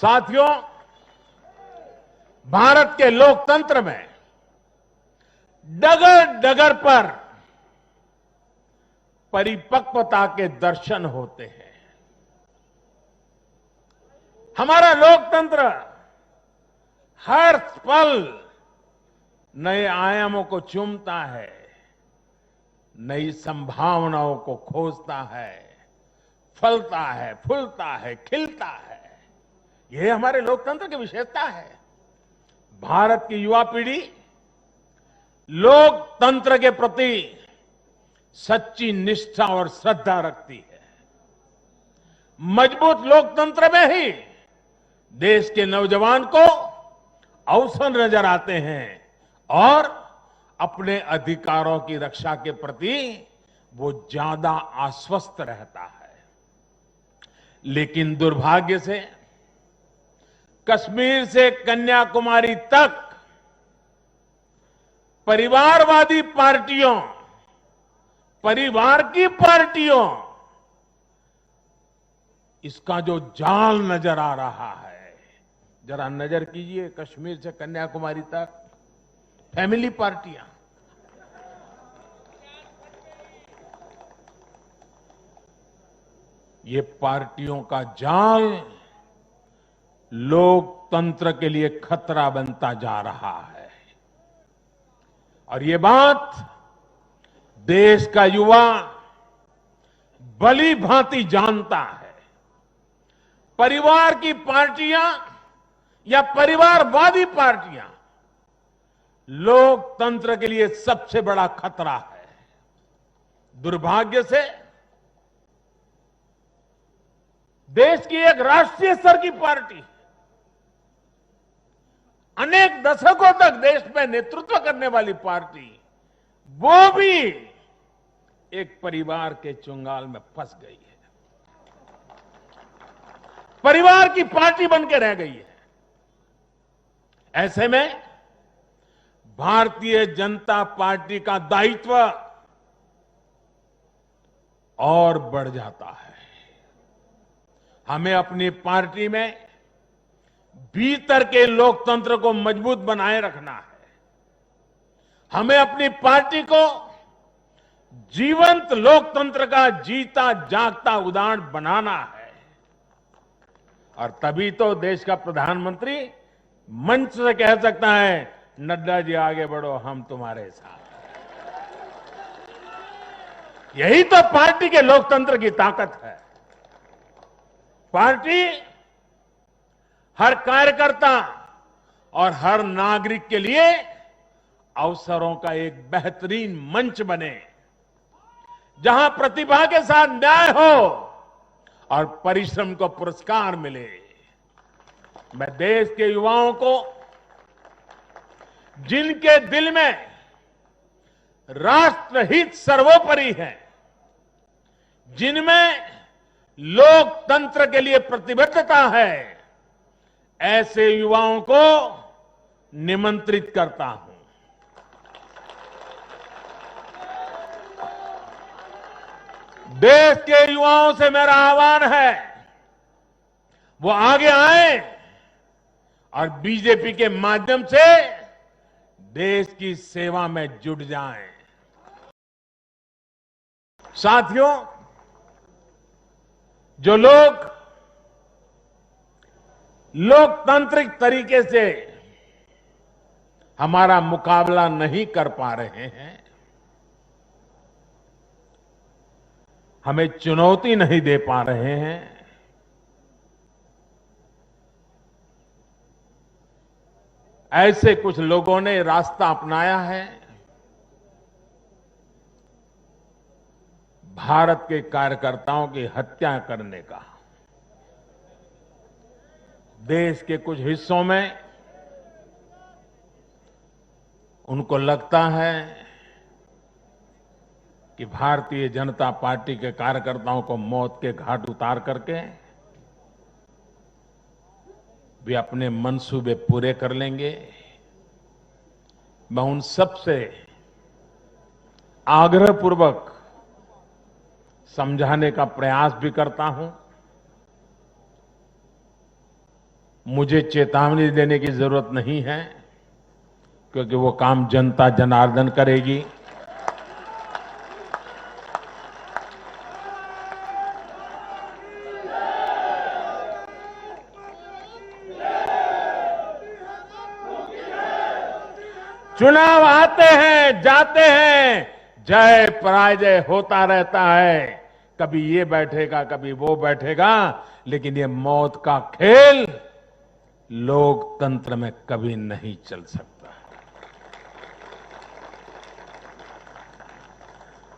साथियों, भारत के लोकतंत्र में डगर डगर पर परिपक्वता के दर्शन होते हैं। हमारा लोकतंत्र हर पल नए आयामों को चूमता है, नई संभावनाओं को खोजता है, फलता है, फूलता है, खिलता है। यह हमारे लोकतंत्र की विशेषता है। भारत की युवा पीढ़ी लोकतंत्र के प्रति सच्ची निष्ठा और श्रद्धा रखती है। मजबूत लोकतंत्र में ही देश के नौजवान को अवसर नजर आते हैं और अपने अधिकारों की रक्षा के प्रति वो ज्यादा आश्वस्त रहता है। लेकिन दुर्भाग्य से कश्मीर से कन्याकुमारी तक परिवारवादी पार्टियों, परिवार की पार्टियों, इसका जो जाल नजर आ रहा है, जरा नजर कीजिए। कश्मीर से कन्याकुमारी तक फैमिली पार्टियां, ये पार्टियों का जाल लोकतंत्र के लिए खतरा बनता जा रहा है। और ये बात देश का युवा भली भांति जानता है। परिवार की पार्टियां या परिवारवादी पार्टियां लोकतंत्र के लिए सबसे बड़ा खतरा है। दुर्भाग्य से देश की एक राष्ट्रीय स्तर की पार्टी अनेक दशकों तक देश में नेतृत्व करने वाली पार्टी, वो भी एक परिवार के चुंगाल में फंस गई है, परिवार की पार्टी बन के रह गई है। ऐसे में भारतीय जनता पार्टी का दायित्व और बढ़ जाता है। हमें अपनी पार्टी में भीतर के लोकतंत्र को मजबूत बनाए रखना है। हमें अपनी पार्टी को जीवंत लोकतंत्र का जीता जागता उदाहरण बनाना है। और तभी तो देश का प्रधानमंत्री मंच से कह सकता है, नड्डा जी आगे बढ़ो, हम तुम्हारे साथ। यही तो पार्टी के लोकतंत्र की ताकत है। पार्टी हर कार्यकर्ता और हर नागरिक के लिए अवसरों का एक बेहतरीन मंच बने, जहां प्रतिभा के साथ न्याय हो और परिश्रम को पुरस्कार मिले। मैं देश के युवाओं को, जिनके दिल में राष्ट्रहित सर्वोपरि है, जिनमें लोकतंत्र के लिए प्रतिबद्धता है, ऐसे युवाओं को निमंत्रित करता हूं। देश के युवाओं से मेरा आह्वान है, वो आगे आए और बीजेपी के माध्यम से देश की सेवा में जुट जाएं। साथियों, जो लोग लोकतांत्रिक तरीके से हमारा मुकाबला नहीं कर पा रहे हैं, हमें चुनौती नहीं दे पा रहे हैं, ऐसे कुछ लोगों ने रास्ता अपनाया है भारत के कार्यकर्ताओं की हत्या करने का। देश के कुछ हिस्सों में उनको लगता है कि भारतीय जनता पार्टी के कार्यकर्ताओं को मौत के घाट उतार करके वे अपने मंसूबे पूरे कर लेंगे। मैं उन सब से आग्रहपूर्वक समझाने का प्रयास भी करता हूं मुझे चेतावनी देने की जरूरत नहीं है, क्योंकि वो काम जनता जनार्दन करेगी। चुनाव आते हैं, जाते हैं, जय पराजय होता रहता है। कभी ये बैठेगा, कभी वो बैठेगा, लेकिन ये मौत का खेल लोकतंत्र में कभी नहीं चल सकता।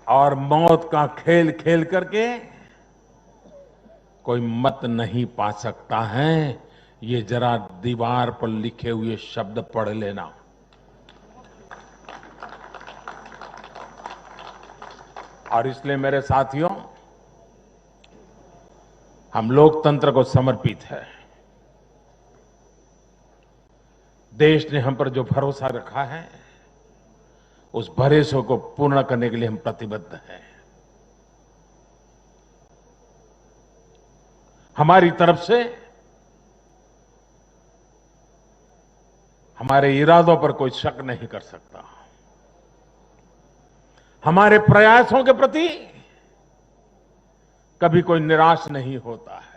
और मौत का खेल खेल करके कोई मत नहीं पा सकता है। ये जरा दीवार पर लिखे हुए शब्द पढ़ लेना। और इसलिए मेरे साथियों, हम लोकतंत्र को समर्पित है। देश ने हम पर जो भरोसा रखा है, उस भरोसे को पूर्ण करने के लिए हम प्रतिबद्ध हैं। हमारी तरफ से हमारे इरादों पर कोई शक नहीं कर सकता। हमारे प्रयासों के प्रति कभी कोई निराश नहीं होता है।